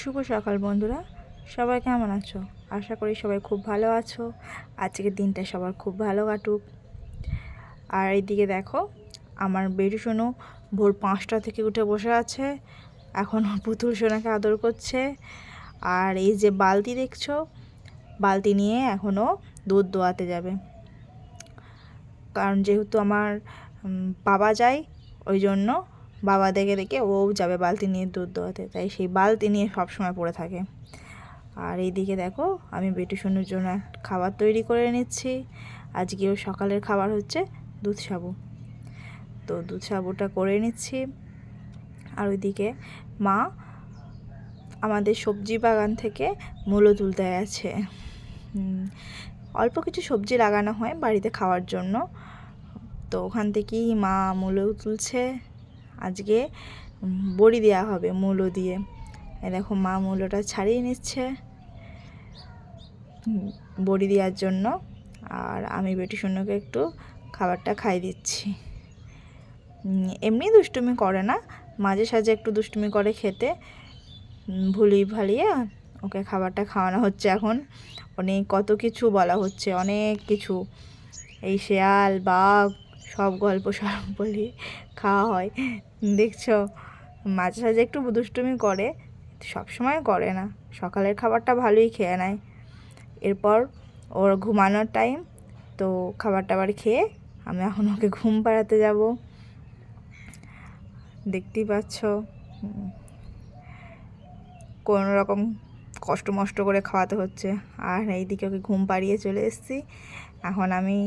শুভ সকাল বন্ধুরা, সবাই কেমন আছো? আশা করি সবাই খুব ভালো আছো। আজকের দিনটা সবার খুব ভালো কাটুক। আর এইদিকে দেখো, আমার বেটু সোনু ভোর 5টা থেকে উঠে বসে আছে। এখন পুতুল সোনাকে আদর করছে। আর এই যে বালতি দেখছো, বালতি নিয়ে এখনও দুধ দোয়াতে যাবে। কারণ যেহেতু আমার বাবা যায়, ওই জন্য বাবা দেখে দেখে ও যাবে বালতি নিয়ে দুধ দোয়াতে, তাই সেই বালতি নিয়ে সবসময় পড়ে থাকে। আর এইদিকে দেখো, আমি বেটু সোনুর জন্য খাবার তৈরি করে নিচ্ছি। আজকে ওর সকালের খাবার হচ্ছে দুধ সাবু, তো দুধ সাবুটা করে নিচ্ছি। আর ওইদিকে মা আমাদের সবজি বাগান থেকে মূলো তুলতে গেছে। অল্প কিছু সবজি লাগানো হয় বাড়িতে খাওয়ার জন্য, তো ওখান থেকেই মা মূলো তুলছে। আজকে বড়ি দেওয়া হবে মূলো দিয়ে। দেখো মা মূলোটা ছাড়িয়ে নিচ্ছে বড়ি দেওয়ার জন্য। আর আমি বেটি সোনাকে একটু খাবারটা খাই দিচ্ছি। এমনি দুষ্টুমি করে না, মাঝে সাঝে একটু দুষ্টুমি করে খেতে। ভুলিয়ে ভালিয়ে ওকে খাবারটা খাওয়ানো হচ্ছে। এখন অনেক কত কিছু বলা হচ্ছে, অনেক কিছু, এই শেয়াল বাঘ সব গল্প সব বলি খাওয়া হয়। দেখছো, মাঝে সাঝে একটু দুষ্টুমি করে, সব সময় করে না। সকালের খাবারটা ভালোই খেয়ে নেয়। এরপর ওর ঘুমানোর টাইম, তো খাবার টাবার খেয়ে আমি এখন ওকে ঘুম পাড়াতে যাব। দেখতেই পাচ্ছ, কোনো রকম কষ্ট মষ্ট করে খাওয়াতে হচ্ছে। আর এইদিকে ওকে ঘুম পাড়িয়ে চলে এসেছি। এখন আমি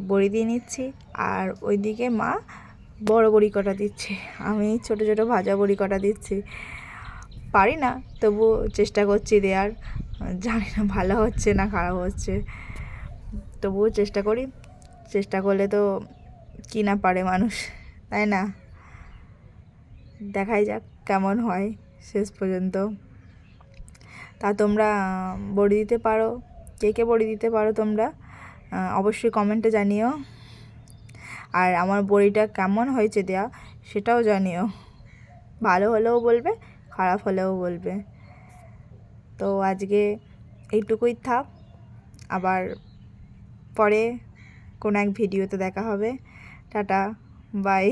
বড়ি দিয়ে নিচ্ছি, আর ওইদিকে মা বড় বড়ি কটা দিচ্ছে, আমি ছোট ছোট ভাজা বড়ি কটা দিচ্ছি। পারি না, তবু চেষ্টা করছি দেওয়ার। জানি না ভালো হচ্ছে না খারাপ হচ্ছে, তবুও চেষ্টা করি। চেষ্টা করলে তো কি না পারে মানুষ, তাই না? দেখাই যাক কেমন হয় শেষ পর্যন্ত। তা তোমরা বড়ি দিতে পারো, কে কে বড়ি দিতে পারো তোমরা অবশ্যই কমেন্টে জানিও। আর আমার বড়িটা কেমন হয়েছে দেয়া সেটাও জানিও। ভালো হলেও বলবে, খারাপ হলেও বলবে। তো আজকে এইটুকুই থাক, আবার পরে কোনো এক ভিডিওতে দেখা হবে। Tata, by.